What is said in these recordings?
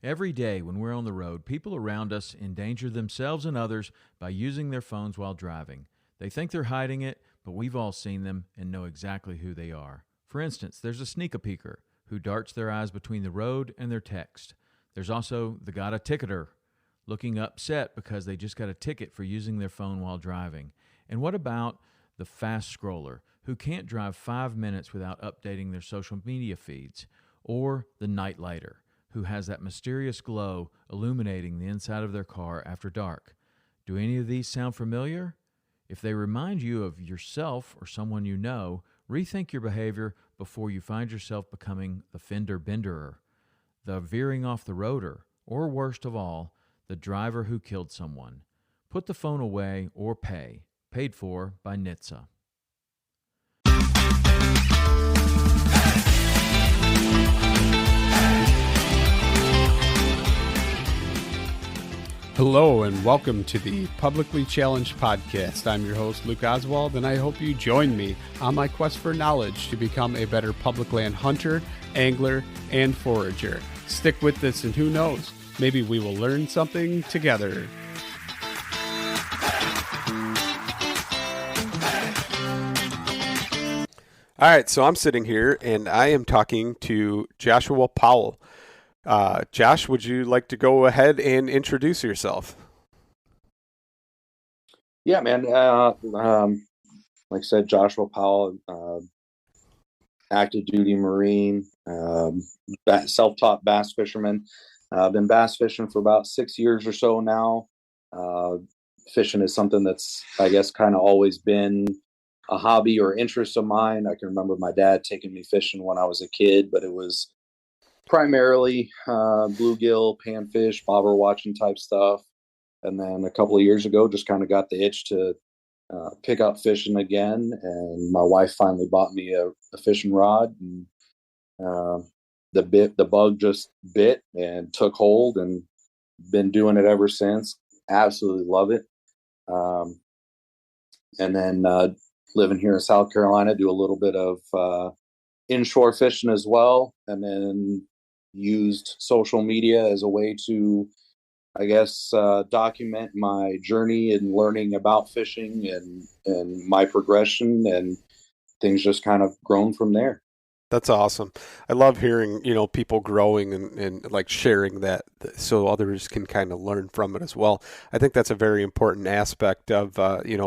Every day when we're on the road, people around us endanger themselves and others by using their phones while driving. They think they're hiding it, but we've all seen them and know exactly who they are. For instance, there's a sneak-a-peeker who darts their eyes between the road and their text. There's also the got a ticketer, looking upset because they just got a ticket for using their phone while driving. And what about the fast scroller who can't drive 5 minutes without updating their social media feeds? Or the night lighter who has that mysterious glow illuminating the inside of their car after dark. Do any of these sound familiar? If they remind you of yourself or someone you know, rethink your behavior before you find yourself becoming the fender benderer, the veering off the roader, or worst of all, the driver who killed someone. Put the phone away or pay. Paid for by NHTSA. Hello and welcome to the Publicly Challenged Podcast. I'm your host, Luke Oswald, and I hope you join me on my quest for knowledge to become a better public land hunter, angler, and forager. Stick with this and who knows, maybe we will learn something together. All right, so I'm sitting here and I am talking to Joshua Powell. Josh, would you like to go ahead and introduce yourself? Yeah, man. Like I said, Joshua Powell, active duty Marine, self-taught bass fisherman. I've been bass fishing for about 6 years or so now. Fishing is something that's, I guess, kind of always been a hobby or interest of mine. I can remember my dad taking me fishing when I was a kid, but it was primarily bluegill, panfish, bobber watching type stuff. And then a couple of years ago, just kind of got the itch to pick up fishing again. And my wife finally bought me a fishing rod. And the bug just bit and took hold, and been doing it ever since. Absolutely love it. And then living here in South Carolina, do a little bit of inshore fishing as well, and then used social media as a way to, I guess, document my journey and learning about fishing and my progression, and things just kind of grown from there. That's awesome. I love hearing, people growing and like sharing that so others can kind of learn from it as well. I think that's a very important aspect of,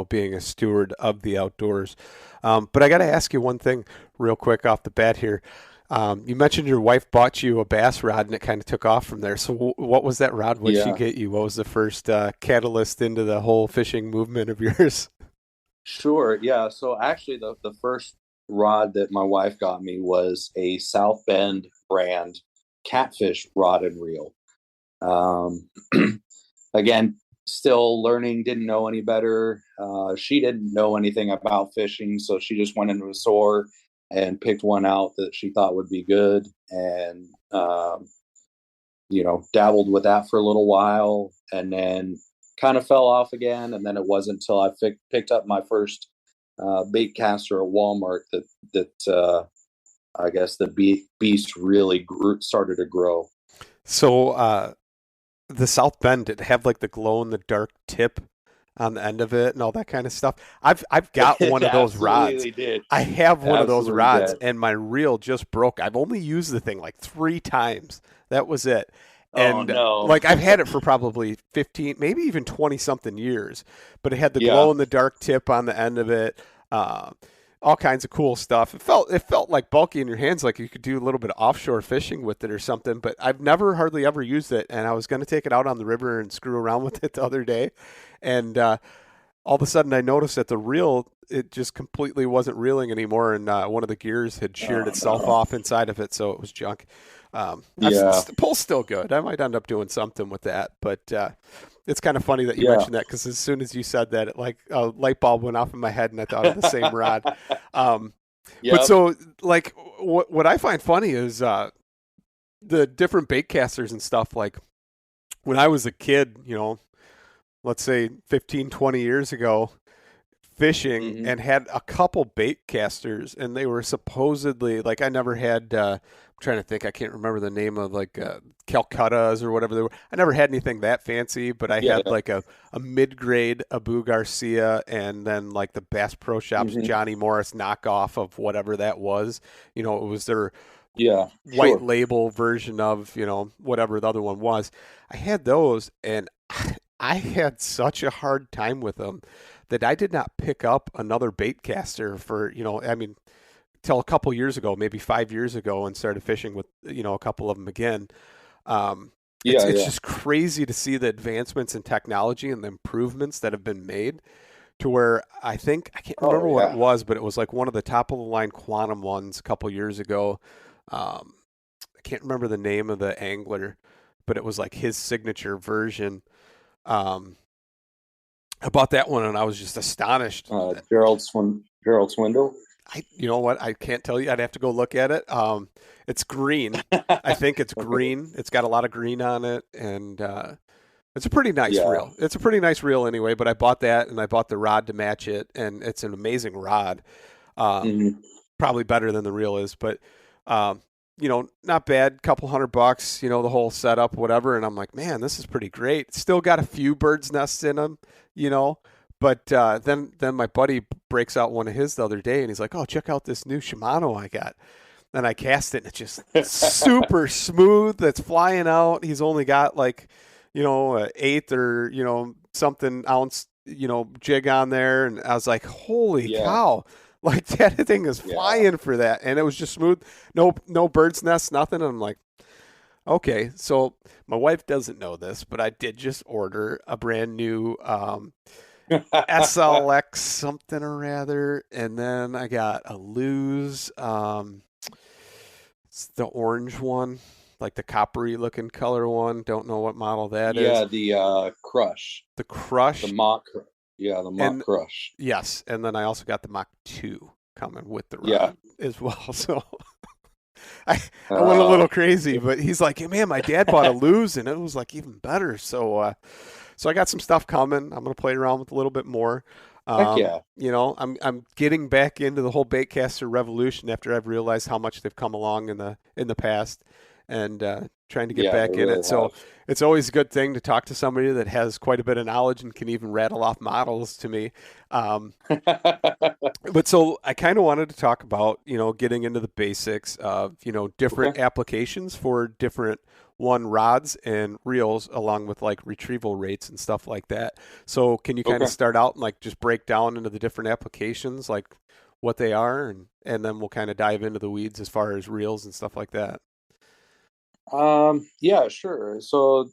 being a steward of the outdoors. But I got to ask you one thing real quick off the bat here. You mentioned your wife bought you a bass rod and it kind of took off from there. So what was that rod? What did she get you? What was the first catalyst into the whole fishing movement of yours? Sure. Yeah. So actually the first rod that my wife got me was a South Bend brand catfish rod and reel. Again, still learning, didn't know any better. She didn't know anything about fishing, so she just went into a store and picked one out that she thought would be good, and dabbled with that for a little while, and then kind of fell off again. And then it wasn't until I picked up my first bait caster at Walmart that I guess the beast really started to grow. So the South Bend, did it have like the glow in the dark tip on the end of it and all that kind of stuff? I've got one of those rods. Did. I have one of those rods, did. And my reel just broke. I've only used the thing like 3 times. That was it. And like I've had it for probably 15, maybe even 20 something years, but it had the glow in the dark tip on the end of it. All kinds of cool stuff. It felt like bulky in your hands, like you could do a little bit of offshore fishing with it or something, but I've never hardly ever used it. And I was going to take it out on the river and screw around with it the other day. And, all of a sudden I noticed that the reel, it just completely wasn't reeling anymore. And, one of the gears had sheared itself off inside of it. So it was junk. The pull's still good. I might end up doing something with that, but it's kind of funny that you mentioned that, because as soon as you said that, a light bulb went off in my head and I thought of the same rod. But so like what I find funny is the different bait casters and stuff. Like when I was a kid, let's say 15, 20 years ago, fishing and had a couple bait casters, and they were supposedly like I never had. I'm trying to think. I can't remember the name of like Calcuttas or whatever they were. I never had anything that fancy, but I had like a mid-grade Abu Garcia, and then like the Bass Pro Shops Johnny Morris knockoff of whatever that was. You know, it was their white label version of, you know, whatever the other one was. I had those, and I had such a hard time with them that I did not pick up another bait caster for, you know, I mean, till a couple years ago, maybe 5 years ago, and started fishing with, you know, a couple of them again. It's just crazy to see the advancements in technology and the improvements that have been made to where I can't remember what it was, but it was like one of the top of the line quantum ones a couple years ago. I can't remember the name of the angler, but it was like his signature version. I bought that one and I was just astonished. Gerald Swindle. You know what? I can't tell you. I'd have to go look at it. It's green. I think it's green. It's got a lot of green on it, and it's a pretty nice reel. It's a pretty nice reel anyway. But I bought that, and I bought the rod to match it, and it's an amazing rod. Probably better than the reel is, but you know, not bad. Couple $100, you know, the whole setup, whatever. And I'm like, man, this is pretty great. Still got a few birds' nests in them, you know. But then my buddy breaks out one of his the other day, and he's like, "Oh, check out this new Shimano I got." And I cast it, and it's just super smooth. It's flying out. He's only got like, you know, an eighth or, you know, something ounce, you know, jig on there. And I was like, "Holy cow!" Like that thing is flying for that, and it was just smooth. No bird's nest, nothing. And I'm like, okay. So my wife doesn't know this, but I did just order a brand new SLX something or rather, and then I got a Lose, it's the orange one, like the coppery looking color one. Don't know what model that is. Yeah, the Crush. The Crush. The Mach. Yeah, the Mach Crush. Yes, and then I also got the Mach 2 coming with the rod as well. So I went a little crazy, but he's like, hey, man, my dad bought a Lose, and it was like even better. So so I got some stuff coming. I'm going to play around with a little bit more. You know, I'm getting back into the whole baitcaster revolution after I've realized how much they've come along in the past, and trying to get back in it. So it's always a good thing to talk to somebody that has quite a bit of knowledge and can even rattle off models to me. But so I kind of wanted to talk about, you know, getting into the basics of, you know, different applications for different rods and reels, along with like retrieval rates and stuff like that. So can you kind of start out and like just break down into the different applications, like what they are, and then we'll kind of dive into the weeds as far as reels and stuff like that. Yeah, sure. So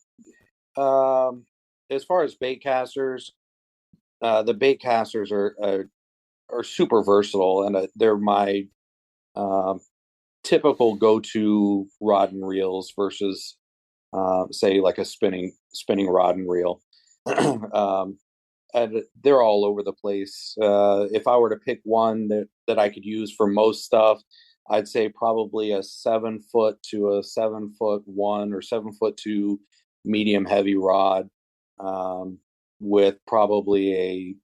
as far as bait casters, the bait casters are super versatile, and they're my typical go-to rod and reels versus say like a spinning rod and reel. And they're all over the place. If I were to pick one that I could use for most stuff, I'd say probably a 7 foot to a 7'1" or 7'2" medium heavy rod, with probably a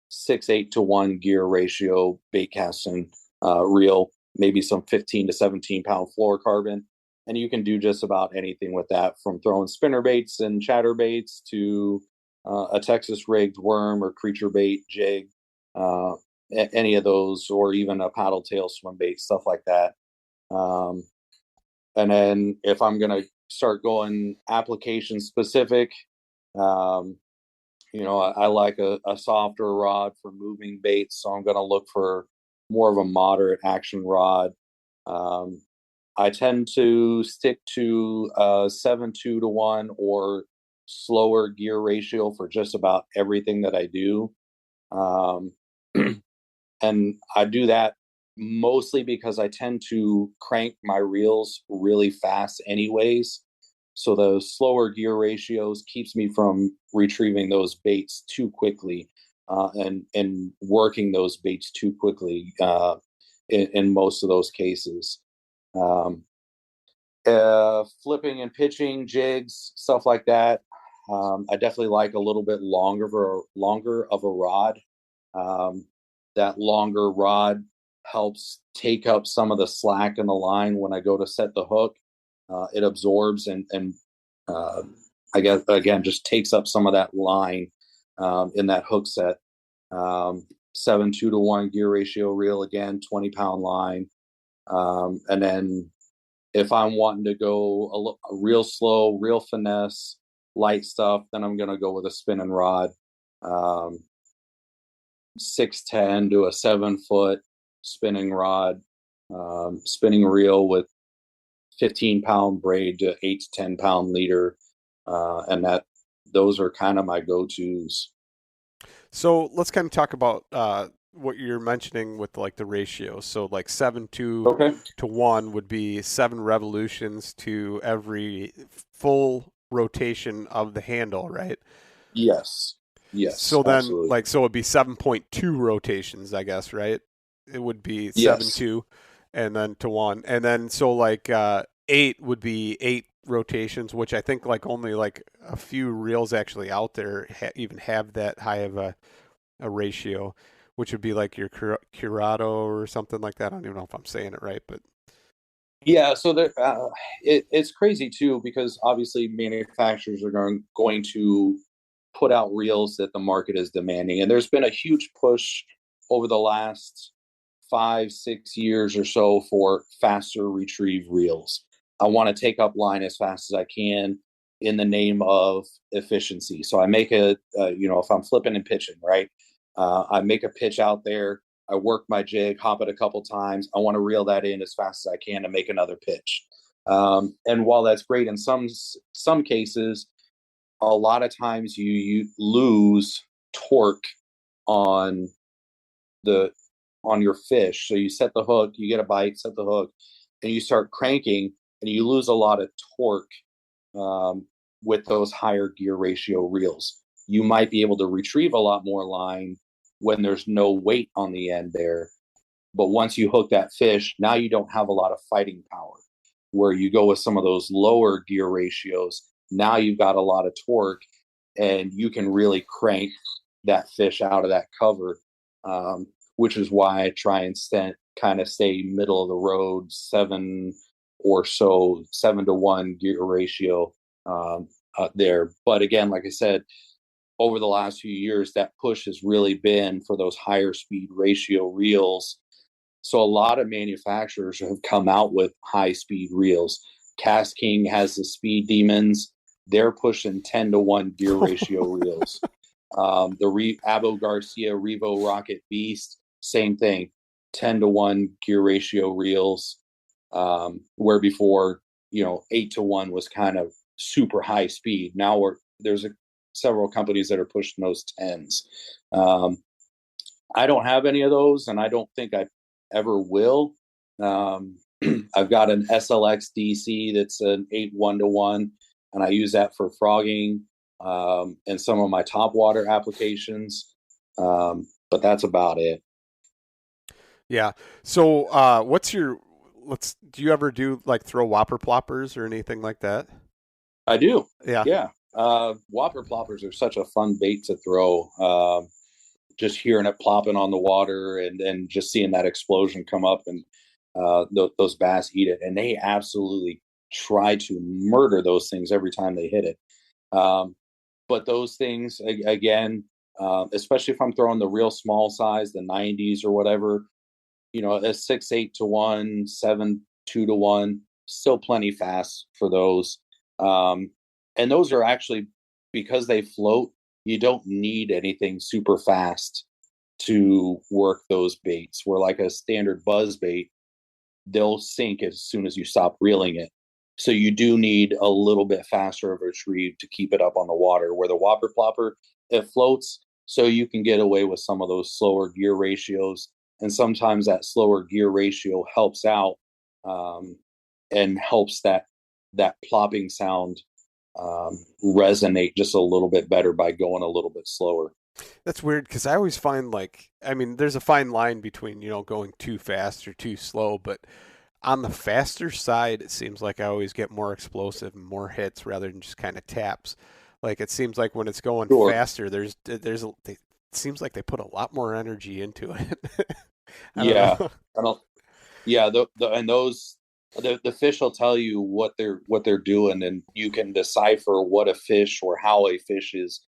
6/8 to 1 gear ratio bait casting reel, maybe some 15 to 17 pound fluorocarbon. And you can do just about anything with that, from throwing spinner baits and chatter baits to a Texas rigged worm or creature bait jig, any of those, or even a paddle tail swim bait, stuff like that. And then if I'm going to start going application specific, you know, I like a softer rod for moving baits, so I'm going to look for more of a moderate action rod. I tend to stick to 7/2 to 1 or slower gear ratio for just about everything that I do. And I do that mostly because I tend to crank my reels really fast anyways. So the slower gear ratios keeps me from retrieving those baits too quickly, and working those baits too quickly in most of those cases. Flipping and pitching jigs, stuff like that. I definitely like a little bit longer of a rod. That longer rod helps take up some of the slack in the line when I go to set the hook. It absorbs and I guess again just takes up some of that line in that hook set. 7:2-1 gear ratio reel, again 20-pound line, and then if I'm wanting to go a real slow, real finesse, light stuff, then I'm going to go with a spinning rod. 610 to a 7-foot spinning rod, spinning reel with 15-pound braid to 8 to 10-pound leader, and those are kind of my go-tos. So let's kind of talk about what you're mentioning with like the ratio. So like 7 to 1 would be 7 revolutions to every full rotation of the handle, right? Yes. So then absolutely. so it'd be 7.2 rotations, I guess, right? It would be 7-2 and then to 1. And then so like 8 would be 8 rotations, which I think like only like a few reels actually out there even have that high of a ratio, which would be like your Curado or something like that. I don't even know if I'm saying it right, but yeah. So there, it's crazy too, because obviously manufacturers are going to put out reels that the market is demanding, and there's been a huge push over the last 5-6 years or so for faster retrieve reels. I want to take up line as fast as I can in the name of efficiency. So I make if I'm flipping and pitching, right? I make a pitch out there. I work my jig, hop it a couple times. I want to reel that in as fast as I can to make another pitch. And while that's great in some cases, a lot of times you lose torque on your fish. So you set the hook, you get a bite, set the hook, and you start cranking, and you lose a lot of torque with those higher gear ratio reels. You might be able to retrieve a lot more line when there's no weight on the end there. But once you hook that fish, now you don't have a lot of fighting power. Where you go with some of those lower gear ratios, now you've got a lot of torque, and you can really crank that fish out of that cover, which is why I try and kind of stay middle of the road, 7 to 1 gear ratio there. But again, like I said, over the last few years, that push has really been for those higher speed ratio reels. So a lot of manufacturers have come out with high speed reels. Cast King has the Speed Demons. They're pushing 10 to 1 gear ratio reels. The Abo Garcia Revo Rocket Beast, same thing, 10 to 1 gear ratio reels. Where before, 8 to 1 was kind of super high speed. Now there's several companies that are pushing those 10s. I don't have any of those, and I don't think I ever will. I've got an SLX DC that's an 8 to 1, and I use that for frogging and some of my top water applications. But that's about it. Yeah. So do you ever do like throw whopper ploppers or anything like that? I do. Yeah. Whopper ploppers are such a fun bait to throw. Just hearing it plopping on the water and just seeing that explosion come up, and those bass eat it, and they absolutely try to murder those things every time they hit it. But those things, again, especially if I'm throwing the real small size, the 90s or whatever, a 6-8 to 1, 7-2 to 1, still plenty fast for those. And those are actually, because they float, you don't need anything super fast to work those baits. Where like a standard buzz bait, they'll sink as soon as you stop reeling it. So you do need a little bit faster of a retrieve to keep it up on the water. Where the whopper plopper, it floats, so you can get away with some of those slower gear ratios. And sometimes that slower gear ratio helps out and helps that plopping sound resonate just a little bit better by going a little bit slower. That's weird, because I always find there's a fine line between, going too fast or too slow, but on the faster side, it seems like I always get more explosive and more hits rather than just kind of taps. Like it seems like when it's going faster, there's seems like they put a lot more energy into it. Yeah. I don't, yeah. And those, the fish will tell you what they're doing, and you can decipher what a fish or how a fish is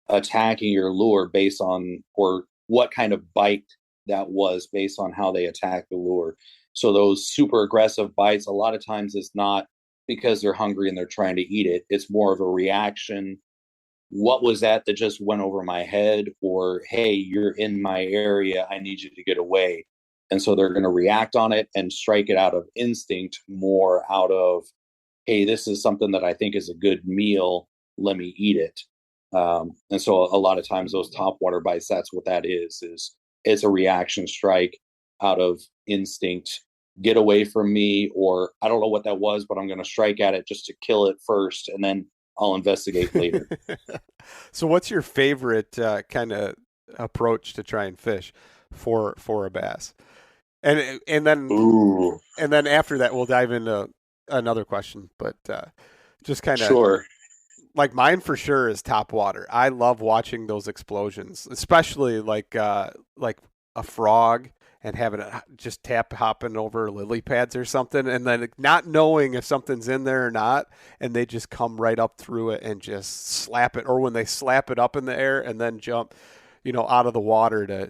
attacking your lure based on, or what kind of bite that was based on how they attack the lure. So those super aggressive bites, a lot of times it's not because they're hungry and they're trying to eat it. It's more of a reaction. What was that just went over my head? Or, hey, you're in my area, I need you to get away. And so they're going to react on it and strike it out of instinct, more out of, hey, this is something that I think is a good meal, let me eat it. And so a lot of times those topwater bites, that's what that is it's a reaction strike out of instinct. Get away from me, or I don't know what that was, but I'm going to strike at it just to kill it first, and then I'll investigate later. So what's your favorite kind of approach to try and fish for a bass? And then Ooh. And then after that we'll dive into another question, but just kind of sure. Like mine for sure is top water. I love watching those explosions, especially like a frog and having it just tap hopping over lily pads or something, and then not knowing if something's in there or not, and they just come right up through it and just slap it, or when they slap it up in the air and then jump, out of the water to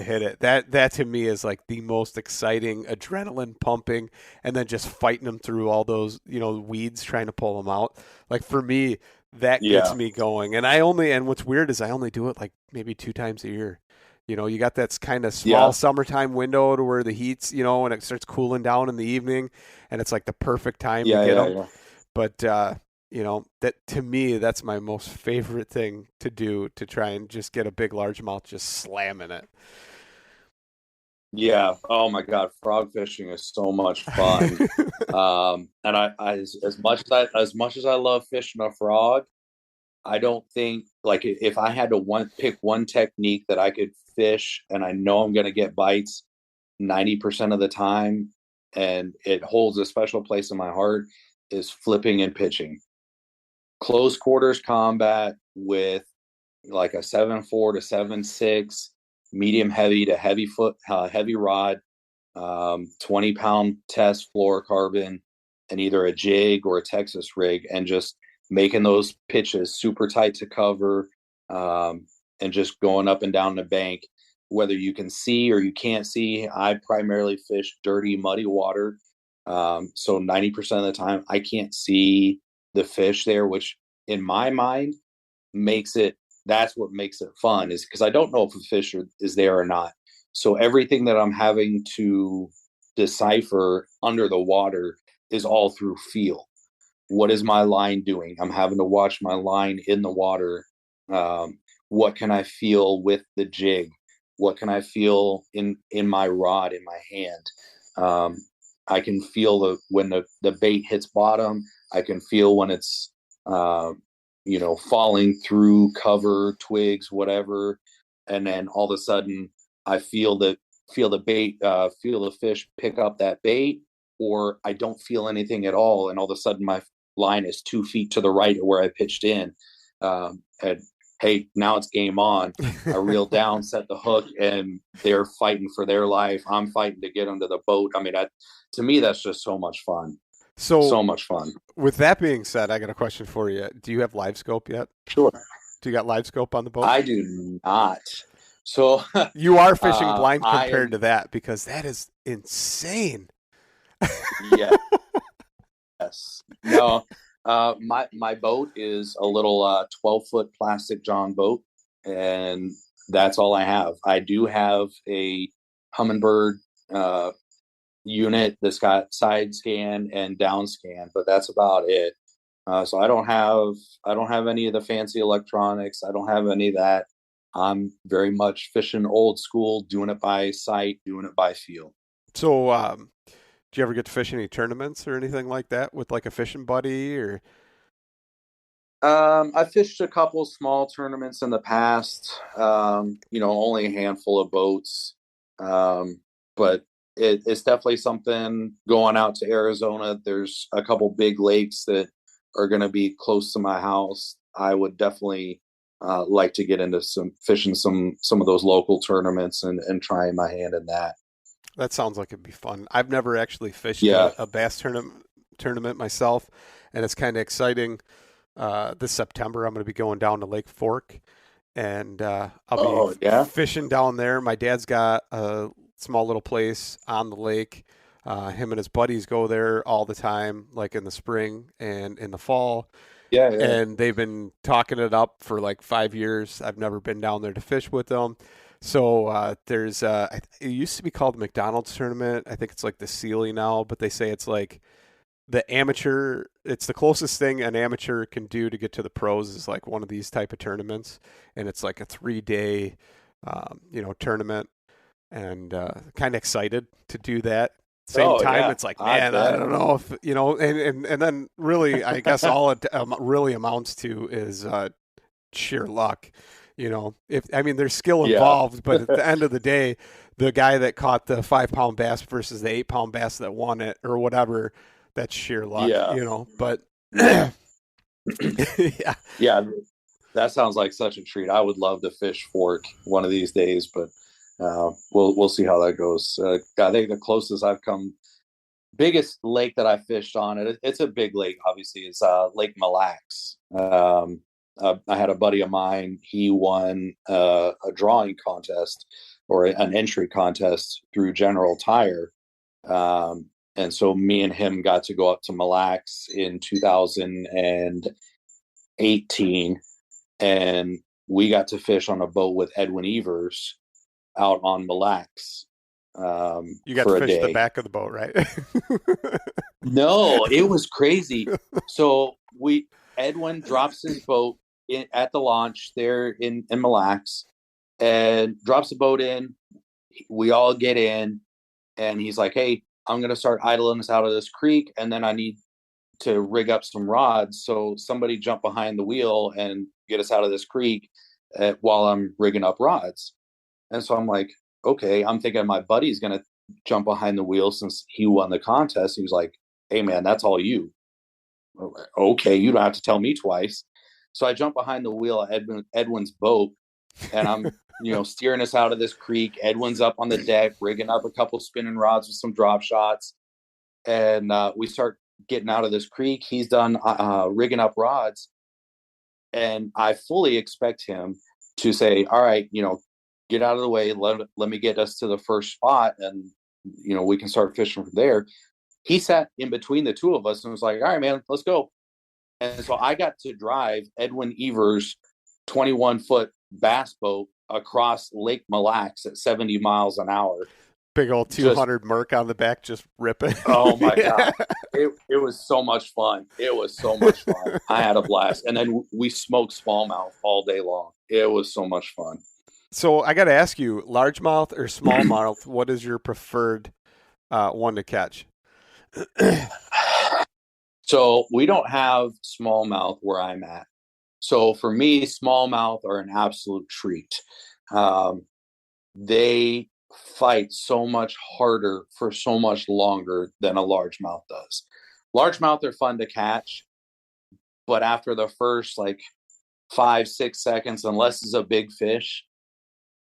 hit it. That to me is like the most exciting, adrenaline pumping, and then just fighting them through all those, weeds trying to pull them out. Like for me, that gets me going. And what's weird is I only do it like maybe 2 times a year. You got that kind of small summertime window to where the heat's, and it starts cooling down in the evening, and it's like the perfect time to get them. Yeah. But, that to me, that's my most favorite thing to do, to try and just get a big largemouth just slamming it. Yeah. Oh my God. Frog fishing is so much fun. And I as much as I love fishing a frog, I don't think, like, if I had to pick one technique that I could fish and I know I'm going to get bites 90% of the time, and it holds a special place in my heart, is flipping and pitching. Close quarters combat with like a 7.4 to 7.6, medium heavy to heavy rod, 20-pound test fluorocarbon, and either a jig or a Texas rig, and just making those pitches super tight to cover, and just going up and down the bank, whether you can see or you can't see. I primarily fish dirty, muddy water. So 90% of the time I can't see the fish there, which in my mind that's what makes it fun, is because I don't know if a fish is there or not. So everything that I'm having to decipher under the water is all through feel. What is my line doing? I'm having to watch my line in the water. What can I feel with the jig? What can I feel in my rod, in my hand? I can feel when the bait hits bottom. I can feel when it's falling through cover, twigs, whatever, and then all of a sudden I feel the bait, feel the fish pick up that bait, or I don't feel anything at all, and all of a sudden my line is 2 feet to the right of where I pitched in. And hey, now it's game on. I reel down, set the hook, and they're fighting for their life. I'm fighting to get onto the boat. I mean, to me, that's just so much fun. So much fun. With that being said, I got a question for you. Do you have live scope yet? Sure. Do you got live scope on the boat? I do not. So you are fishing blind compared to that, because that is insane. Yeah. Yes. No. My boat is a little 12-foot plastic John boat, and that's all I have. I do have a Humminbird unit that's got side scan and down scan, but that's about it. So I don't have any of the fancy electronics. I don't have any of that. I'm very much fishing old school, doing it by sight, doing it by feel. So, do you ever get to fish any tournaments or anything like that with like a fishing buddy, or? I fished a couple small tournaments in the past. Only a handful of boats. But it's definitely something going out to Arizona. There's a couple big lakes that are going to be close to my house. I would definitely like to get into some fishing, some of those local tournaments and trying my hand in that. That sounds like it'd be fun. I've never actually fished a bass tournament myself, and it's kind of exciting. This September, I'm going to be going down to Lake Fork, and I'll be fishing down there. My dad's got a small little place on the lake. Him and his buddies go there all the time, like in the spring and in the fall. Yeah. And they've been talking it up for like 5 years. I've never been down there to fish with them. So there's it used to be called the McDonald's tournament. I think it's like the Sealy now, but they say it's like the amateur. It's the closest thing an amateur can do to get to the pros is like one of these type of tournaments, and it's like a 3-day, tournament, and kind of excited to do that. Same time, it's like, man, I don't know if and then really, I guess all it really amounts to is sheer luck. There's skill involved, but at the end of the day, the guy that caught the 5-pound bass versus the 8-pound bass that won it or whatever, that's sheer luck, but yeah, that sounds like such a treat. I would love to fish Fork one of these days, but we'll see how that goes. I think the closest I've come, biggest lake that I fished on, it's a big lake, obviously, is Lake Mille Lacs. I had a buddy of mine. He won a drawing contest or an entry contest through General Tire. And so me and him got to go up to Mille Lacs in 2018, and we got to fish on a boat with Edwin Evers out on Mille Lacs. You got to fish the back of the boat, right? No, it was crazy. So Edwin drops his boat at the launch there in Mille Lacs and drops the boat in. We all get in, and he's like, "Hey, I'm going to start idling us out of this creek, and then I need to rig up some rods. So somebody jump behind the wheel and get us out of this creek while I'm rigging up rods." And so I'm like, okay, I'm thinking my buddy's going to jump behind the wheel since he won the contest. He was like, "Hey man, that's all you." Okay, you don't have to tell me twice. So I jump behind the wheel of Edwin's boat, and I'm, steering us out of this creek. Edwin's up on the deck, rigging up a couple spinning rods with some drop shots. And we start getting out of this creek. He's done rigging up rods. And I fully expect him to say, "All right, get out of the way. Let me get us to the first spot, and, we can start fishing from there." He sat in between the two of us and was like, "All right, man, let's go." And so I got to drive Edwin Evers' 21-foot bass boat across Lake Mille Lacs at 70 miles an hour. Big old 200 Merc on the back, just ripping. Oh my God. It was so much fun. It was so much fun. I had a blast. And then we smoked smallmouth all day long. It was so much fun. So I got to ask you, largemouth or smallmouth, what is your preferred one to catch? So we don't have smallmouth where I'm at. So for me, smallmouth are an absolute treat. They fight so much harder for so much longer than a largemouth does. Largemouth are fun to catch, but after the first 5-6 seconds, unless it's a big fish,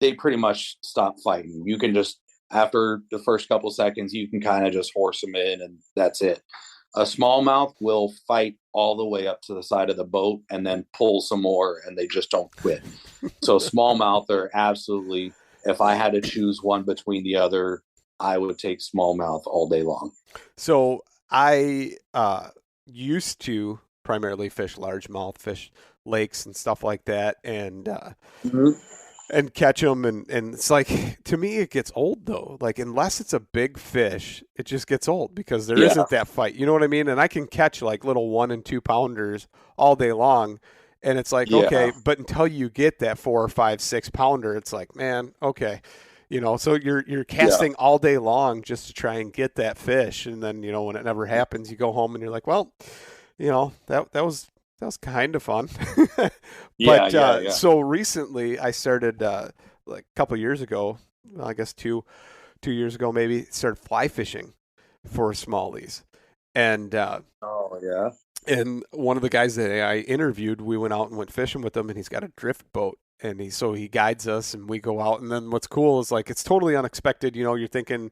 they pretty much stop fighting. You can just, after the first couple seconds, you can kind of just horse them in, and that's it. A smallmouth will fight all the way up to the side of the boat and then pull some more, and they just don't quit. So smallmouth are absolutely, if I had to choose one between the other, I would take smallmouth all day long. So I used to primarily fish largemouth, fish lakes and stuff like that, and and catch them. And it's like, to me, it gets old though. Like, unless it's a big fish, it just gets old because there isn't that fight. You know what I mean? And I can catch little 1 and 2 pounders all day long. And it's like, okay, but until you get that 4 or 5, 6 pounder, it's like, man, okay. So you're casting all day long just to try and get that fish. And then, when it never happens, you go home and you're like, well, that was kind of fun. But so recently I started a couple years ago, I guess two years ago maybe, started fly fishing for smallies. And And one of the guys that I interviewed, we went out and went fishing with him, and he's got a drift boat. And he guides us, and we go out. And then what's cool is like it's totally unexpected. You're thinking,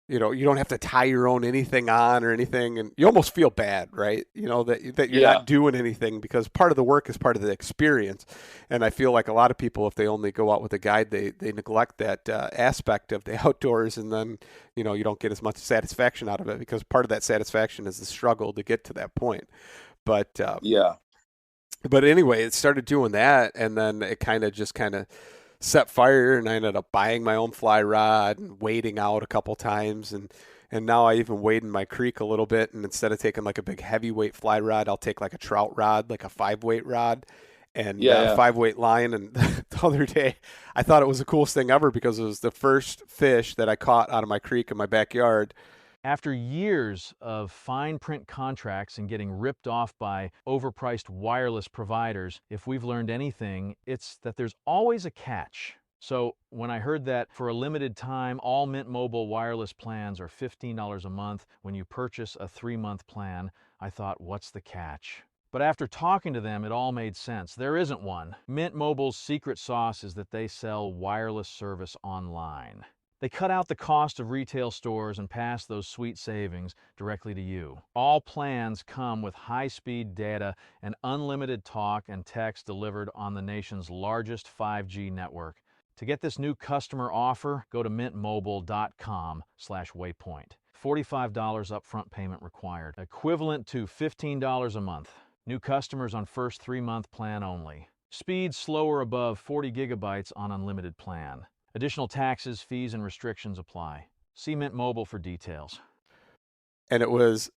you don't have to tie your own anything on or anything, and you almost feel bad, right? That you're not doing anything, because part of the work is part of the experience. And I feel like a lot of people, if they only go out with a guide, they neglect that aspect of the outdoors, and then you don't get as much satisfaction out of it, because part of that satisfaction is the struggle to get to that point. But But anyway, it started doing that, and then it kind of set fire, and I ended up buying my own fly rod and wading out a couple times, and now I even wade in my creek a little bit, and instead of taking like a big heavyweight fly rod, I'll take like a trout rod, like a 5-weight rod, and 5-weight line. And the other day, I thought it was the coolest thing ever, because it was the first fish that I caught out of my creek in my backyard. After years of fine print contracts and getting ripped off by overpriced wireless providers, if we've learned anything, it's that there's always a catch. So when I heard that for a limited time, all Mint Mobile wireless plans are $15 a month when you purchase a 3-month plan, I thought, what's the catch? But after talking to them, it all made sense. There isn't one. Mint Mobile's secret sauce is that they sell wireless service online. They cut out the cost of retail stores and pass those sweet savings directly to you. All plans come with high-speed data and unlimited talk and text delivered on the nation's largest 5G network. To get this new customer offer, go to mintmobile.com/waypoint. $45 upfront payment required, equivalent to $15 a month. New customers on first 3-month plan only. Speed slower above 40 gigabytes on unlimited plan. Additional taxes, fees, and restrictions apply. See Mint Mobile for details. And it was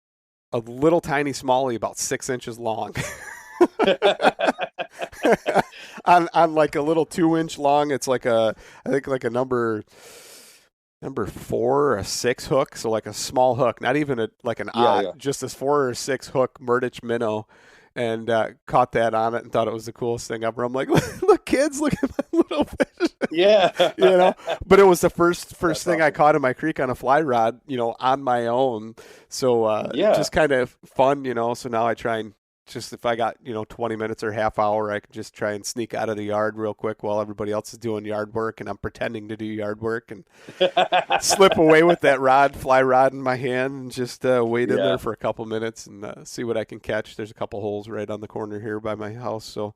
a little tiny smallie, about 6 inches long. on like a little 2-inch long. It's like I think like a number 4 or a 6 hook. So like a small hook, not even just this 4 or 6 hook Murdich minnow. And caught that on it and thought it was the coolest thing ever. I'm like, look, kids, look at my little fish. Yeah. But it was the first thing I caught in my creek on a fly rod, on my own. So just kind of fun, So now I try and just, if I got, 20 minutes or half hour, I can just try and sneak out of the yard real quick while everybody else is doing yard work, and I'm pretending to do yard work, and slip away with that fly rod in my hand, and just wait in there for a couple minutes and see what I can catch. There's a couple holes right on the corner here by my house, so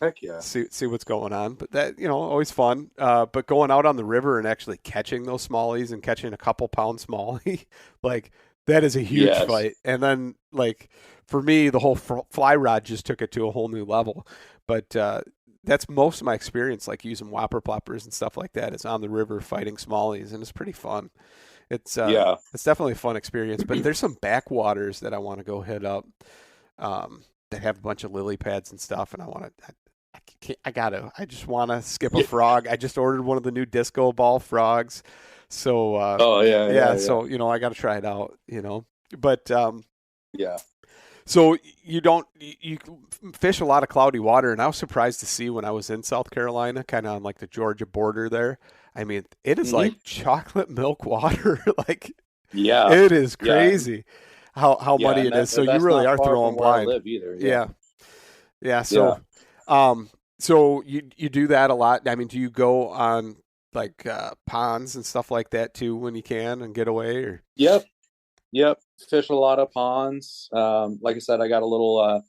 heck yeah, see what's going on. But that, always fun. But going out on the river and actually catching those smallies and catching a couple pound smallie, like that is a huge fight. And then like for me, the whole fly rod just took it to a whole new level. But that's most of my experience, like using whopper ploppers and stuff like that, is on the river fighting smallies, and it's pretty fun. It's definitely a fun experience. But there's some backwaters that I want to go hit up that have a bunch of lily pads and stuff, and I just want to skip a frog. I just ordered one of the new disco ball frogs. So so I got to try it out, But so you fish a lot of cloudy water, and I was surprised to see when I was in South Carolina, kind of on like the Georgia border there. I mean, it is like chocolate milk water. Like, it is crazy how muddy it is. So you really are throwing blind. Yeah. So, so you do that a lot. I mean, do you go on like ponds and stuff like that too when you can and get away? Or Yep. Fish a lot of ponds. Like I said, I got a little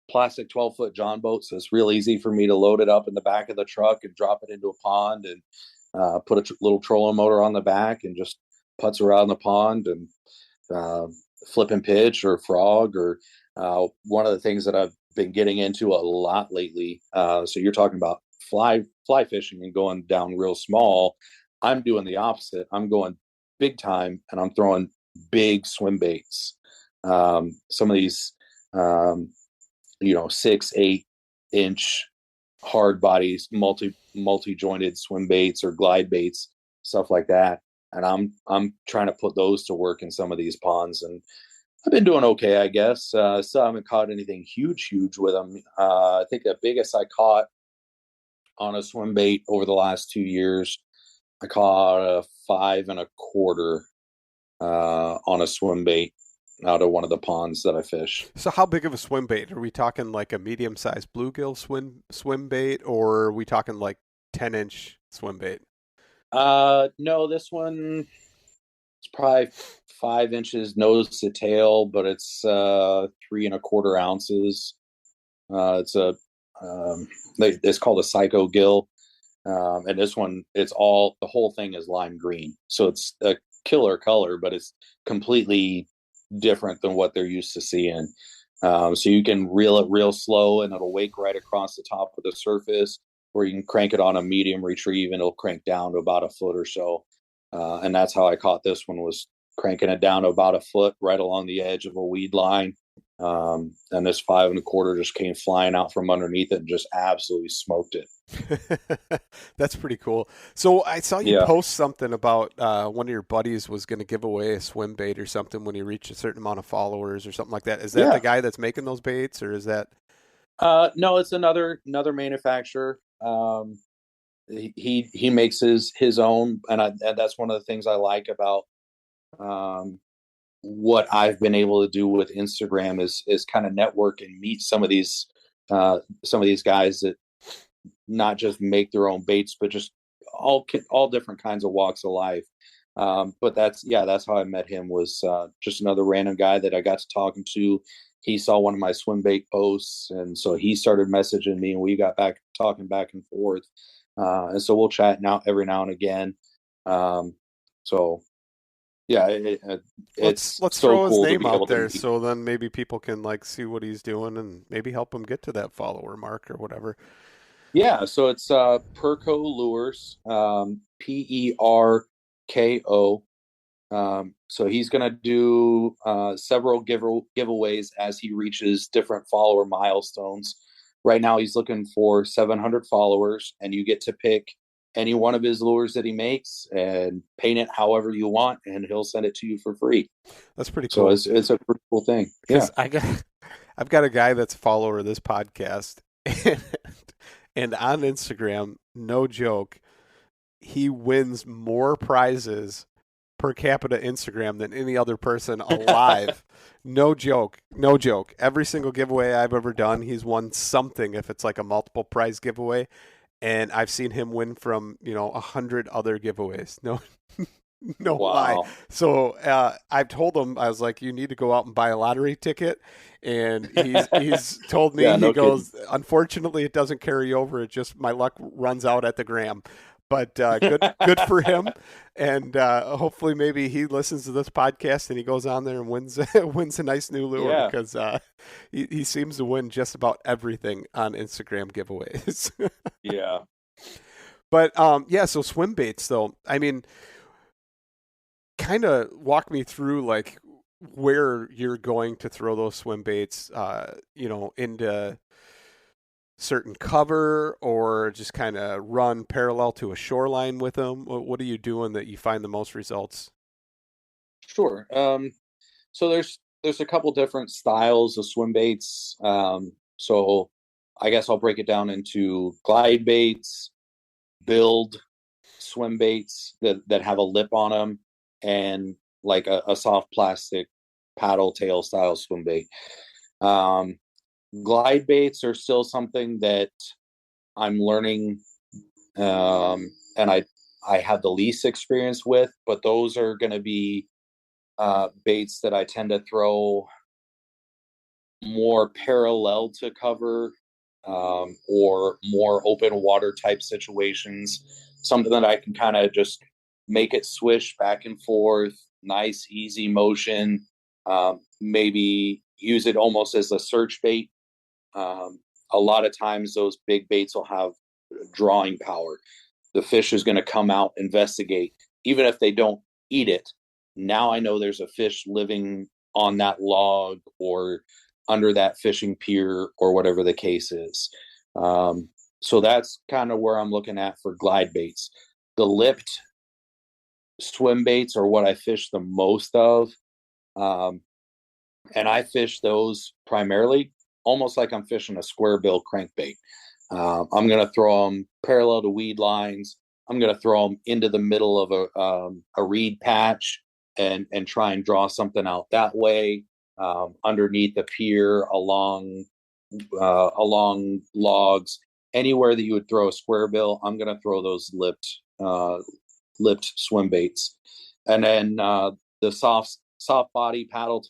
plastic 12-foot John boat, so it's real easy for me to load it up in the back of the truck and drop it into a pond, and put a little trolling motor on the back and just putz around the pond and flip and pitch or frog. Or one of the things that I've been getting into a lot lately, so you're talking about fly fishing and going down real small. I'm doing the opposite. I'm going big time, and I'm throwing big swim baits. Some of these 6-8 inch hard bodies, multi jointed swim baits or glide baits, stuff like that. And I'm trying to put those to work in some of these ponds, and I've been doing okay, I guess. So I haven't caught anything huge with them. I think the biggest I caught on a swim bait over the last 2 years, I caught a 5 1/4 on a swim bait. out of one of the ponds that I fish. So how big of a swim bait? Are we talking like a medium-sized bluegill swim bait, or are we talking like 10-inch swim bait? No, this one is probably 5 inches nose to tail, but it's 3.25 ounces. It's it's called a psycho gill. And this one, the whole thing is lime green. So it's a killer color, but it's completely different than what they're used to seeing. So you can reel it real slow and it'll wake right across the top of the surface, or you can crank it on a medium retrieve and it'll crank down to about a foot or so. And that's how I caught this one, was cranking it down to about a foot right along the edge of a weed line. And this 5.25 just came flying out from underneath it and just absolutely smoked it. That's pretty cool. So I saw you post something about one of your buddies was going to give away a swim bait or something when he reached a certain amount of followers or something like that. Is that the guy that's making those baits, or is that? No, it's another manufacturer. He makes his own, and that's one of the things I like about what I've been able to do with Instagram is kind of network and meet some of these guys that not just make their own baits, but just all different kinds of walks of life. But that's how I met him, was just another random guy that I got to talking to. He saw one of my swim bait posts, and so he started messaging me, and we got back talking back and forth. And so we'll chat every now and again. So yeah, let's so throw his name out there, so then maybe people can like see what he's doing and maybe help him get to that follower mark or whatever. Yeah, so it's Perco Lures, Perko. So he's going to do several giveaways as he reaches different follower milestones. Right now, he's looking for 700 followers, and you get to pick any one of his lures that he makes and paint it however you want, and he'll send it to you for free. That's pretty cool. So it's a pretty cool thing. Yeah, I've got a guy that's a follower of this podcast, and on Instagram, no joke, he wins more prizes per capita Instagram than any other person alive. No joke. Every single giveaway I've ever done, he's won something, if it's like a multiple prize giveaway. And I've seen him win from, 100 other giveaways. No lie. So I've told him, I was like, you need to go out and buy a lottery ticket. And he's told me, he goes, kidding. Unfortunately, it doesn't carry over. It just, my luck runs out at the gram. But good for him. And hopefully maybe he listens to this podcast and he goes on there and wins a nice new lure, because he seems to win just about everything on Instagram giveaways. Yeah. But so swim baits though, I mean, kind of walk me through like where you're going to throw those swim baits, into certain cover, or just kind of run parallel to a shoreline with them. What are you doing that you find the most results? Sure. So there's a couple different styles of swim baits. So I guess I'll break it down into glide baits, build swim baits that have a lip on them, and like a soft plastic paddle tail style swim bait. Glide baits are still something that I'm learning, and I have the least experience with, but those are going to be baits that I tend to throw more parallel to cover, or more open water type situations, something that I can kind of just make it swish back and forth, nice, easy motion, maybe use it almost as a search bait. A lot of times those big baits will have drawing power. The fish is going to come out, investigate. Even if they don't eat it, now I know there's a fish living on that log or under that fishing pier or whatever the case is. So that's kind of where I'm looking at for glide baits. The lipped swim baits are what I fish the most of. And I fish those primarily almost like I'm fishing a square bill crankbait. I'm going to throw them parallel to weed lines. I'm going to throw them into the middle of a reed patch. and try and draw something out that way, underneath the pier, along logs, anywhere that you would throw a square bill. I'm going to throw those lipped swim baits. And then the soft body paddle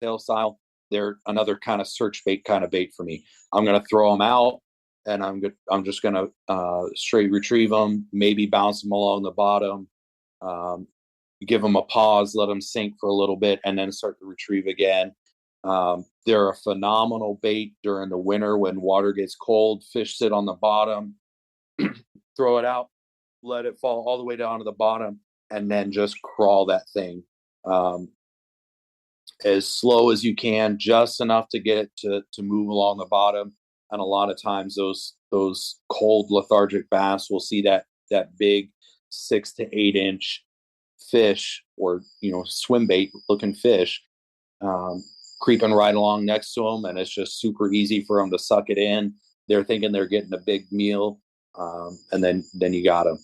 tail style, they're another kind of search bait kind of bait for me. I'm going to throw them out, and I'm just going to straight retrieve them, maybe bounce them along the bottom, give them a pause, let them sink for a little bit, and then start to retrieve again. They're a phenomenal bait during the winter when water gets cold. Fish sit on the bottom, throw it out, let it fall all the way down to the bottom, and then just crawl that thing as slow as you can, just enough to get it to move along the bottom. And a lot of times those cold lethargic bass will see that big 6 to 8 inch fish, or swim bait looking fish, creeping right along next to them, and it's just super easy for them to suck it in. They're thinking they're getting a big meal, and then you got them.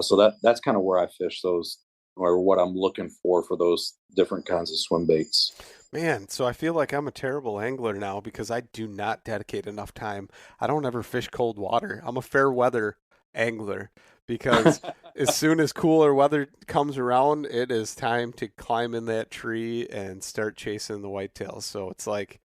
So that's kind of where I fish those, or what I'm looking for those different kinds of swim baits. Man, so I feel like I'm a terrible angler now because I do not dedicate enough time. I don't ever fish cold water. I'm a fair weather angler because as soon as cooler weather comes around, it is time to climb in that tree and start chasing the whitetails. So it's like,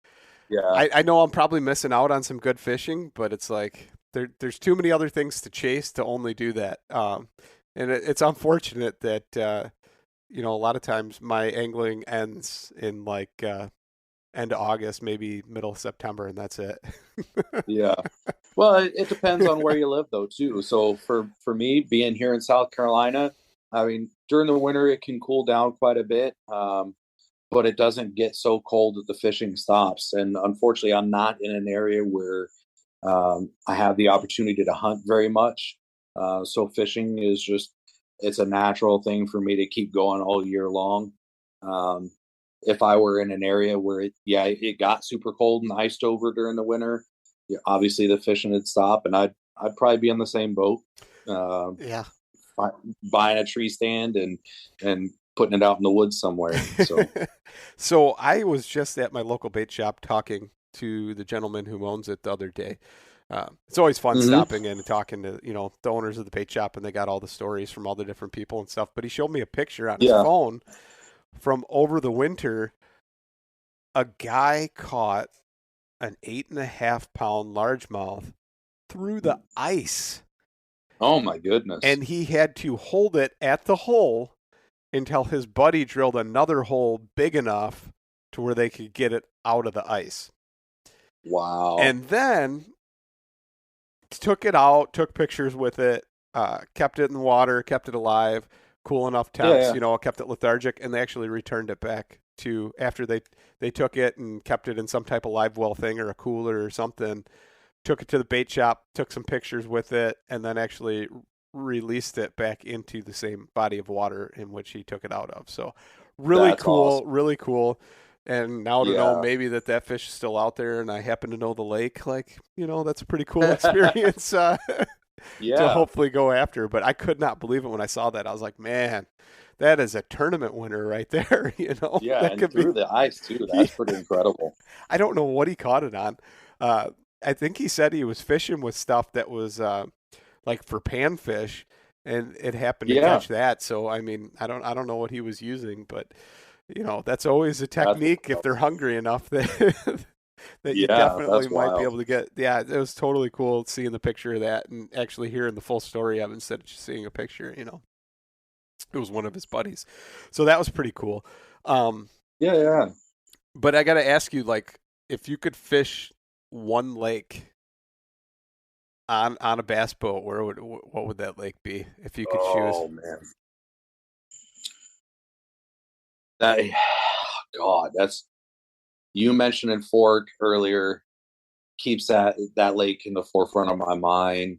yeah, I know I'm probably missing out on some good fishing, but it's like there's too many other things to chase to only do that. And it's unfortunate that, a lot of times my angling ends in like end of August, maybe middle of September, and that's it. Yeah. Well, it depends on where you live, though, too. So for me, being here in South Carolina, I mean, during the winter, it can cool down quite a bit, but it doesn't get so cold that the fishing stops. And unfortunately, I'm not in an area where I have the opportunity to hunt very much. So fishing is it's a natural thing for me to keep going all year long. If I were in an area where it got super cold and iced over during the winter, obviously the fishing would stop, and I'd probably be in the same boat. Buying a tree stand and putting it out in the woods somewhere. So, so I was just at my local bait shop talking to the gentleman who owns it the other day. It's always fun stopping in and talking to, the owners of the bait shop, and they got all the stories from all the different people and stuff. But he showed me a picture on his phone from over the winter. A guy caught an 8.5 pound largemouth through the ice. Oh my goodness. And he had to hold it at the hole until his buddy drilled another hole big enough to where they could get it out of the ice. Wow. And then took it out, took pictures with it, kept it in the water, kept it alive, cool enough temps, kept it lethargic, and they actually returned it back to, after they took it and kept it in some type of live well thing or a cooler or something, took it to the bait shop, took some pictures with it, and then actually released it back into the same body of water in which he took it out of. So really cool. Really cool. And now to know maybe that fish is still out there, and I happen to know the lake, that's a pretty cool experience to hopefully go after. But I could not believe it when I saw that. I was like, man, that is a tournament winner right there. Yeah, that and through the ice too. That's pretty incredible. I don't know what he caught it on. I think he said he was fishing with stuff that was like for panfish, and it happened to catch that. So I mean, I don't know what he was using, but that's always a technique if they're hungry enough that you definitely might be able to get. Yeah, it was totally cool seeing the picture of that and actually hearing the full story of it instead of just seeing a picture. It was one of his buddies, so that was pretty cool. Yeah. But I got to ask you, if you could fish one lake on a bass boat, what would that lake be if you could choose? Oh man. That's, you mentioning Fork earlier keeps that lake in the forefront of my mind.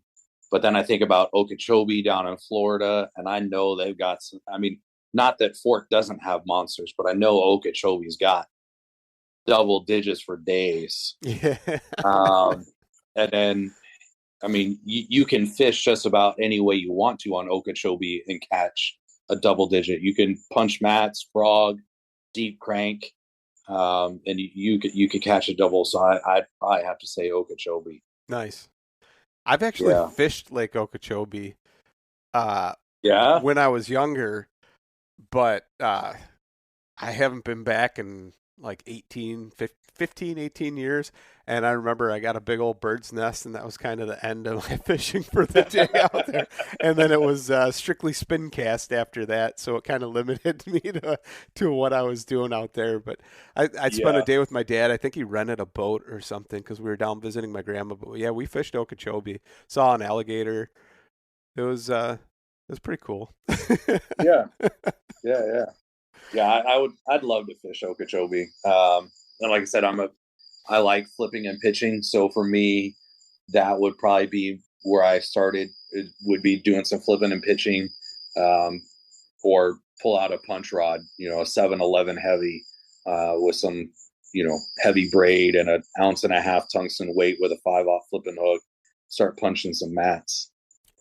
But then I think about Okeechobee down in Florida, and I know they've got some. I mean, not that Fork doesn't have monsters, but I know Okeechobee's got double digits for days. Yeah. And then, I mean, you can fish just about any way you want to on Okeechobee and catch a double digit. You can punch mats, frog, deep crank, and you could catch a double. So I'd probably have to say Okeechobee. Nice. I've actually fished Lake Okeechobee when I was younger, but I haven't been back in like 15, 18 years. And I remember I got a big old bird's nest, and that was kind of the end of my fishing for the day out there. And then it was strictly spin cast after that, so it kind of limited me to what I was doing out there. But I spent a day with my dad. I think he rented a boat or something because we were down visiting my grandma. But yeah, we fished Okeechobee, saw an alligator. It was pretty cool. Yeah. I'd love to fish Okeechobee. And like I said, I like flipping and pitching. So for me, that would probably be where I started. It would be doing some flipping and pitching, or pull out a punch rod, a 7-11 heavy, with some, heavy braid and 1.5 ounce tungsten weight with a 5/0 flipping hook, start punching some mats.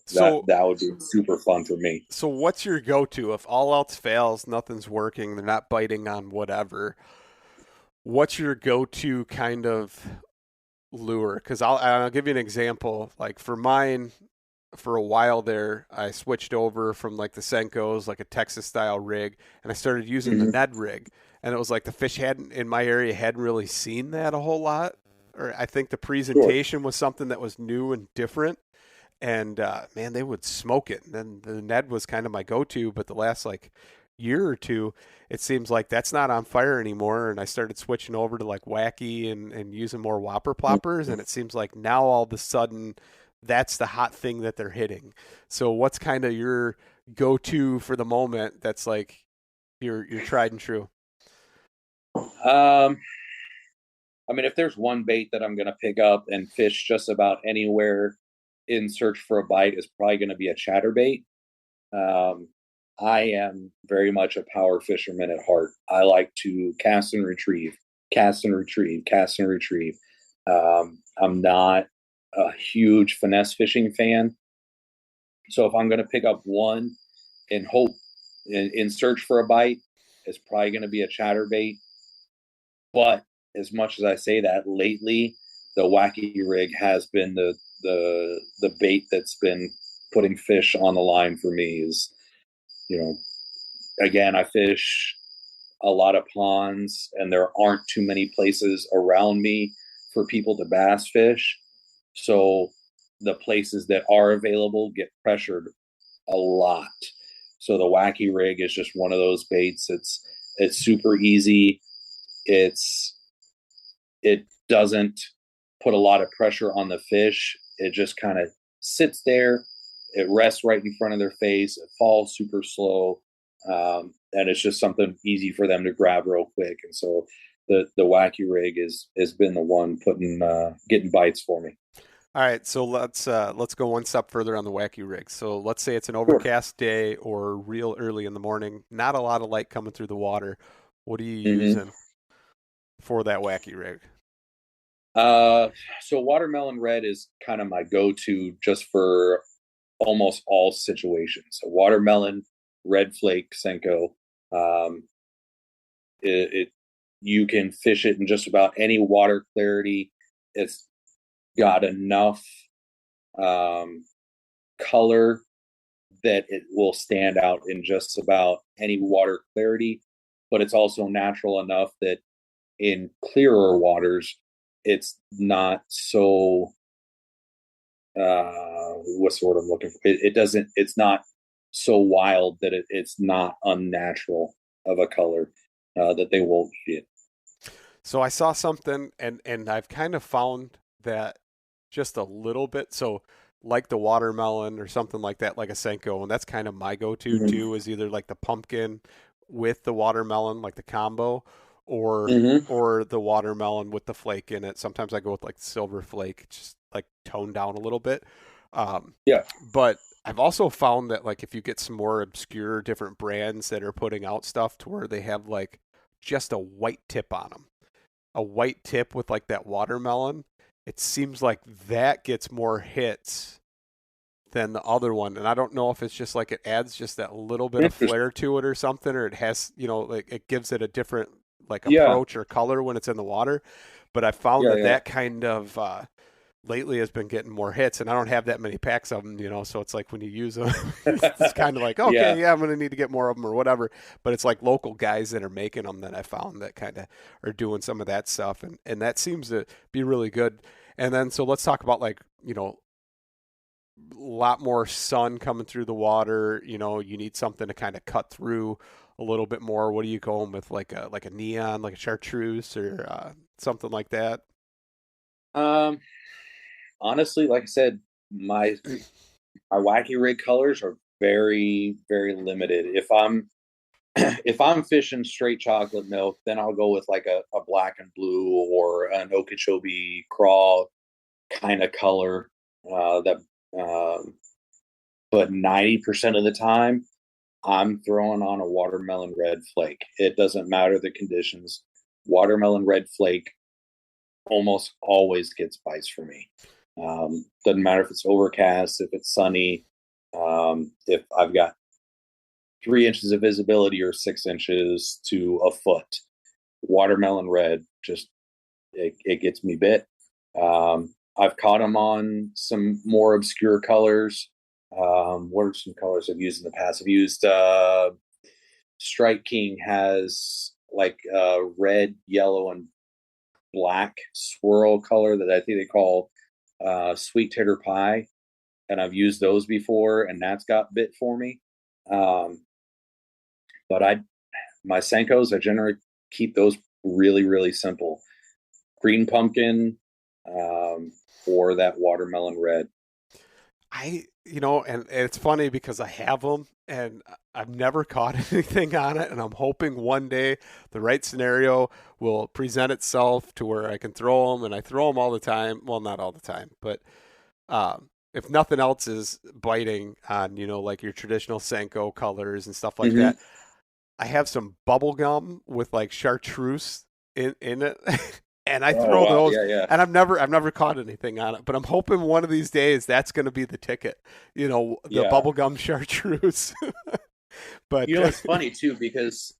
So that would be super fun for me. So what's your go-to if all else fails, nothing's working, they're not biting on whatever? What's your go-to kind of lure? Because I'll give you an example. Like for mine, for a while there, I switched over from like the Senkos, like a Texas style rig, and I started using the Ned rig. And it was like the fish in my area hadn't really seen that a whole lot. Or I think the presentation was something that was new and different. And man, they would smoke it. And then the Ned was kind of my go-to, but the last like year or two, it seems like that's not on fire anymore. And I started switching over to like wacky and using more whopper ploppers. And it seems like now all of a sudden that's the hot thing that they're hitting. So what's kind of your go-to for the moment that's like your tried and true? I mean, if there's one bait that I'm going to pick up and fish just about anywhere in search for a bite, is probably going to be a chatterbait. I am very much a power fisherman at heart. I like to cast and retrieve, cast and retrieve, cast and retrieve. I'm not a huge finesse fishing fan. So if I'm going to pick up one and hope in search for a bite, it's probably going to be a chatterbait. But as much as I say that, lately the wacky rig has been the bait that's been putting fish on the line for me. Is, again, I fish a lot of ponds, and there aren't too many places around me for people to bass fish. So the places that are available get pressured a lot. So the wacky rig is just one of those baits. It's super easy. It doesn't put a lot of pressure on the fish. It just kind of sits there. It rests right in front of their face. It falls super slow. And it's just something easy for them to grab real quick. And so the wacky rig has been the one getting bites for me. All right, so let's go one step further on the wacky rig. So let's say it's an overcast day or real early in the morning, not a lot of light coming through the water. What are you using for that wacky rig? So watermelon red is kind of my go-to just for almost all situations. So watermelon red flake Senko. You can fish it in just about any water clarity. It's got enough color that it will stand out in just about any water clarity, but it's also natural enough that in clearer waters, it's not so what's the word I'm looking for? It's not so wild that it's not unnatural of a color that they won't eat it. So I saw something, and I've kind of found that just a little bit. So like the watermelon or something like that, like a Senko, and that's kind of my go-to too, is either like the pumpkin with the watermelon, like the combo, or the watermelon with the flake in it. Sometimes I go with like silver flake, just like toned down a little bit. But I've also found that like if you get some more obscure different brands that are putting out stuff to where they have like just a white tip on them, a white tip with like that watermelon, it seems like that gets more hits than the other one. And I don't know if it's just like it adds just that little bit of flair to it or something, or it has, like it gives it a different like approach or color when it's in the water. But I found that kind of lately has been getting more hits, and I don't have that many packs of them, so it's like when you use them, it's kind of like, okay, I'm going to need to get more of them or whatever. But it's like local guys that are making them that I found that kind of are doing some of that stuff. And that seems to be really good. And then, so let's talk about like, a lot more sun coming through the water. You need something to kind of cut through a little bit more. What are you going with, like a neon, like a chartreuse or something like that? Honestly, like I said, my wacky rig colors are very, very limited. If I'm fishing straight chocolate milk, then I'll go with like a black and blue or an Okeechobee craw kind of color. But 90% of the time, I'm throwing on a watermelon red flake. It doesn't matter the conditions. Watermelon red flake almost always gets bites for me. Doesn't matter if it's overcast, if it's sunny, if I've got 3 inches of visibility or 6 inches to a foot. Watermelon red, just it gets me bit. I've caught them on some more obscure colors. What are some colors I've used in the past? I've used Strike King has like red, yellow, and black swirl color that I think they call sweet tater pie, and I've used those before, and that's got bit for me. But my Senkos, I generally keep those really, really simple. Green pumpkin, or that watermelon red. And it's funny because I have them and I've never caught anything on it, and I'm hoping one day the right scenario will present itself to where I can throw them, and I throw them all the time. Well, not all the time, but if nothing else is biting on, like your traditional Senko colors and stuff like that, I have some bubble gum with like chartreuse in it. And I throw those, and I've never caught anything on it. But I'm hoping one of these days that's going to be the ticket, the bubblegum chartreuse. But it's funny too, because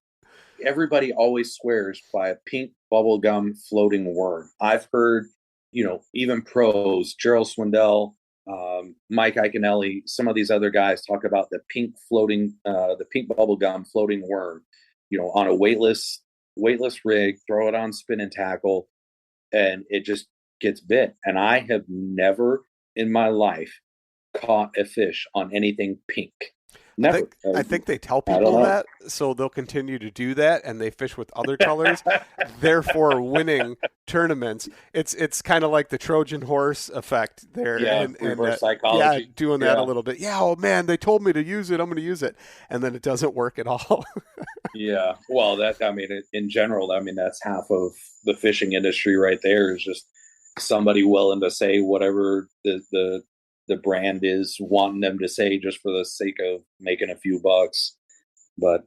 everybody always swears by a pink bubblegum floating worm. I've heard, even pros, Gerald Swindell, Mike Iaconelli, some of these other guys talk about the pink bubblegum floating worm, on a weightless rig, throw it on spin and tackle, and it just gets bit. And I have never in my life caught a fish on anything pink. Never. I think they tell people that, so they'll continue to do that, and they fish with other colors, therefore winning tournaments. It's kind of like the Trojan horse effect there. Yeah, reverse psychology. Yeah, doing that a little bit. Yeah, oh man, they told me to use it. I'm going to use it, and then it doesn't work at all. Yeah, well, in general, that's half of the fishing industry right there, is just somebody willing to say whatever the brand is wanting them to say just for the sake of making a few bucks. But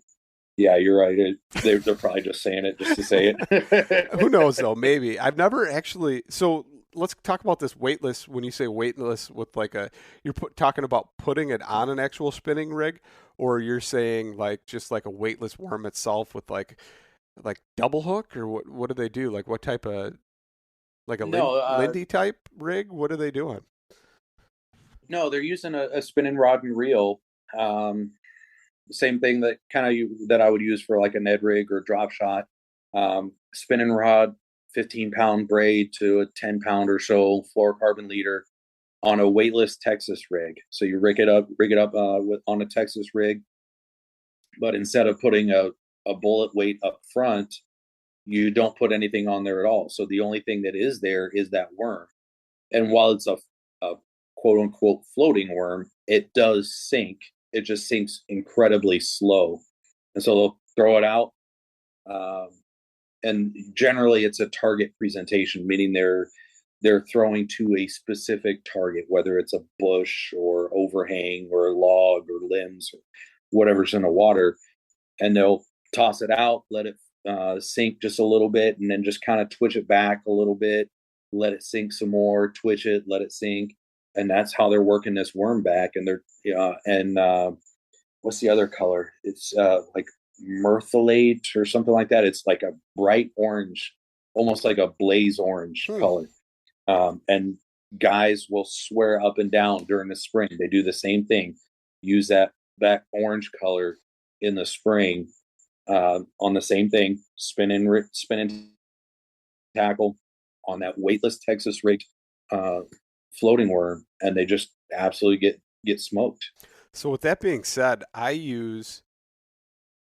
yeah, you're right. They're probably just saying it just to say it. Who knows though? Maybe. I've never actually. So let's talk about this weightless. When you say weightless, with like you're talking about putting it on an actual spinning rig, or you're saying like just like a weightless worm itself with like double hook, or what do they do? Like what type of, like a Lindy type rig? What are they doing? No, they're using a spinning rod and reel. Same thing that that I would use for like a Ned rig or drop shot. Spinning rod, 15-pound braid to a 10-pound or so fluorocarbon leader on a weightless Texas rig. So you rig it up on a Texas rig, but instead of putting a bullet weight up front, you don't put anything on there at all. So the only thing that is there is that worm. And while it's a quote unquote floating worm, it does sink. It just sinks incredibly slow. And so they'll throw it out. And generally it's a target presentation, meaning they're throwing to a specific target, whether it's a bush or overhang or a log or limbs or whatever's in the water. And they'll toss it out, let it sink just a little bit, and then just kind of twitch it back a little bit, let it sink some more, twitch it, let it sink. and that's how they're working this worm back. And what's the other color? It's like myrthalate or something like that. It's like a bright orange, almost like a blaze orange color. And guys will swear up and down during the spring. They do the same thing. Use that orange color in the spring on the same thing. Spinning tackle on that weightless Texas rig floating worm, and they just absolutely get smoked. So with that being said, I use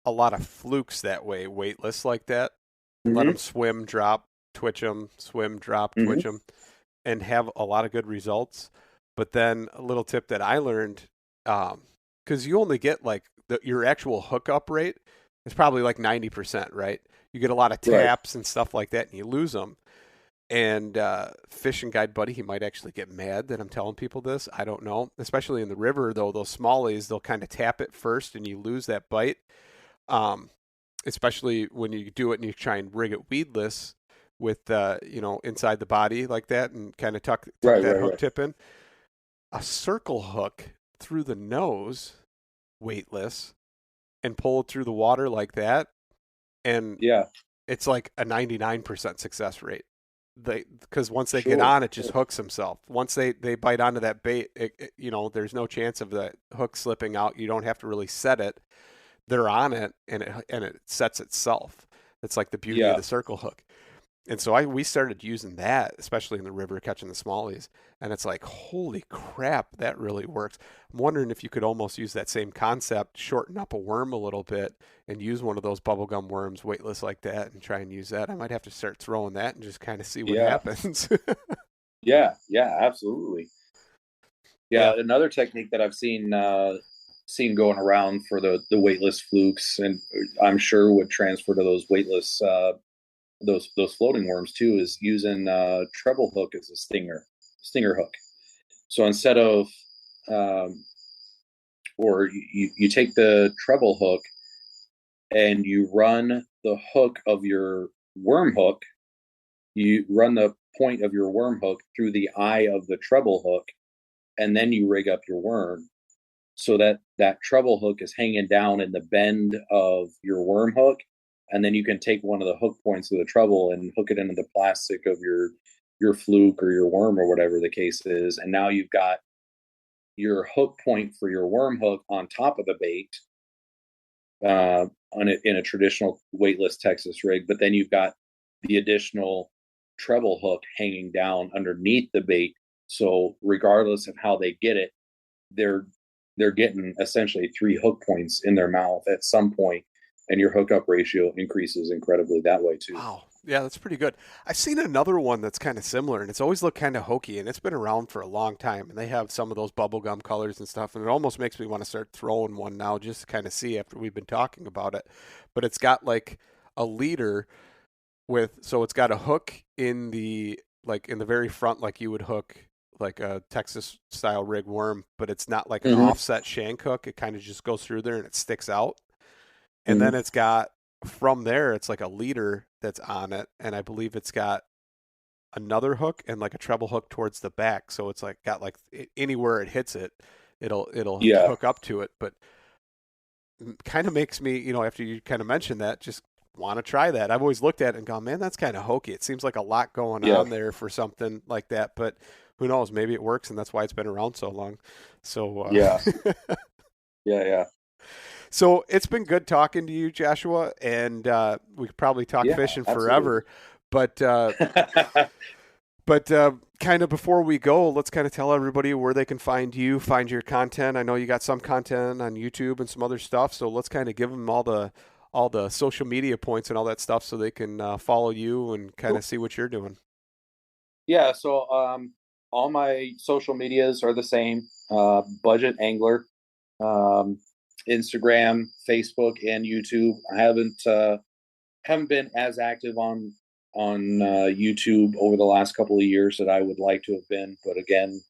a lot of flukes that way, weightless like that. Let them swim, drop, twitch them, swim, drop, twitch them, and have a lot of good results. But then a little tip that I learned, because you only get like your actual hookup rate is probably like 90%, right? You get a lot of taps and stuff like that, and you lose them. And fishing guide buddy, he might actually get mad that I'm telling people this. I don't know. Especially in the river, though, those smallies, they'll kind of tap it first, and you lose that bite. Especially when you do it and you try and rig it weedless with, inside the body like that, and kind of tuck that hook tip in. A circle hook through the nose, weightless, and pull it through the water like that, and it's like a 99% success rate. Because once they get on, it just hooks themselves. Once they bite onto that bait, there's no chance of the hook slipping out. You don't have to really set it. They're on it, and it sets itself. It's like the beauty of the circle hook. And so we started using that, especially in the river, catching the smallies. And it's like, holy crap, that really works. I'm wondering if you could almost use that same concept, shorten up a worm a little bit, and use one of those bubblegum worms weightless like that and try and use that. I might have to start throwing that and just kind of see what happens. Yeah, absolutely. Yeah, another technique that I've seen going around for the weightless flukes, and I'm sure would transfer to those weightless those floating worms too, is using treble hook as a stinger hook. So instead of or you take the treble hook and you run the hook of your worm hook, you run the point of your worm hook through the eye of the treble hook, and then you rig up your worm so that treble hook is hanging down in the bend of your worm hook. And then you can take one of the hook points of the treble and hook it into the plastic of your fluke or your worm or whatever the case is. And now you've got your hook point for your worm hook on top of the bait in a traditional weightless Texas rig. But then you've got the additional treble hook hanging down underneath the bait. So regardless of how they get it, they're getting essentially 3 hook points in their mouth at some point. And your hookup ratio increases incredibly that way too. Wow. Yeah, that's pretty good. I've seen another one that's kind of similar, and it's always looked kind of hokey, and it's been around for a long time. And they have some of those bubblegum colors and stuff, and it almost makes me want to start throwing one now just to kind of see after we've been talking about it. But it's got like a leader so it's got a hook in the very front, like you would hook like a Texas style rig worm, but it's not like an offset shank hook. It kind of just goes through there and it sticks out. And then it's got, from there, it's like a leader that's on it. And I believe it's got another hook and like a treble hook towards the back. So it's like got like anywhere it hits it, it'll hook up to it. But kind of makes me, after you kind of mentioned that, just want to try that. I've always looked at it and gone, man, that's kind of hokey. It seems like a lot going on there for something like that. But who knows? Maybe it works, and that's why it's been around so long. So yeah. So it's been good talking to you, Joshua, and we could probably talk fishing forever. But kind of before we go, let's kind of tell everybody where they can find you, find your content. I know you got some content on YouTube and some other stuff, so let's kind of give them all the social media points and all that stuff so they can follow you and kind of see what you're doing. Yeah, so all my social medias are the same. Budget Angler. Instagram, Facebook, and YouTube. I haven't been as active on YouTube over the last couple of years that I would like to have been, but again,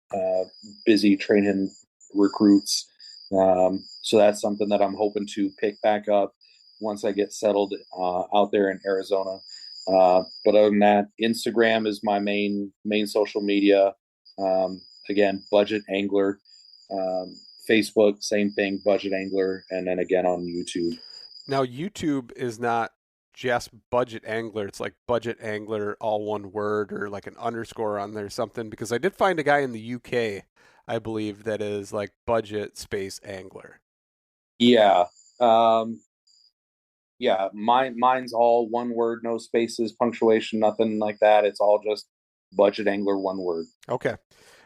busy training recruits. So that's something that I'm hoping to pick back up once I get settled out there in Arizona. But other than that, Instagram is my main social media. again, Budget Angler. Facebook, same thing, Budget Angler, and then again on YouTube. Now, YouTube is not just Budget Angler. It's like Budget Angler, all one word, or like an underscore on there or something, because I did find a guy in the UK, I believe, that is like Budget Space Angler. Yeah. Yeah, mine's all one word, no spaces, punctuation, nothing like that. It's all just Budget Angler, one word. Okay.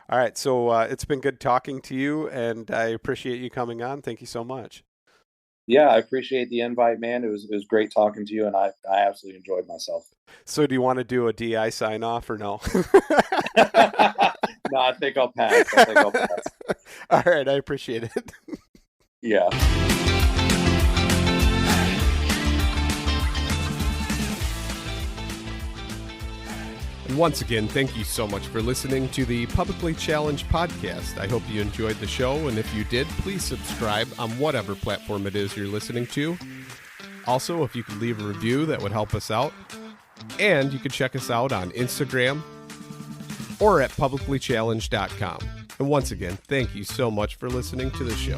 All right. So it's been good talking to you, and I appreciate you coming on. Thank you so much. Yeah, I appreciate the invite, man. It was great talking to you, and I absolutely enjoyed myself. So do you want to do a DI sign off or no? No, I think I'll pass. All right. I appreciate it. Yeah. And once again, thank you so much for listening to the Publicly Challenged podcast. I hope you enjoyed the show, and if you did, please subscribe on whatever platform it is you're listening to. Also, if you could leave a review, that would help us out. And you can check us out on Instagram or at publiclychallenged.com. And once again, thank you so much for listening to the show.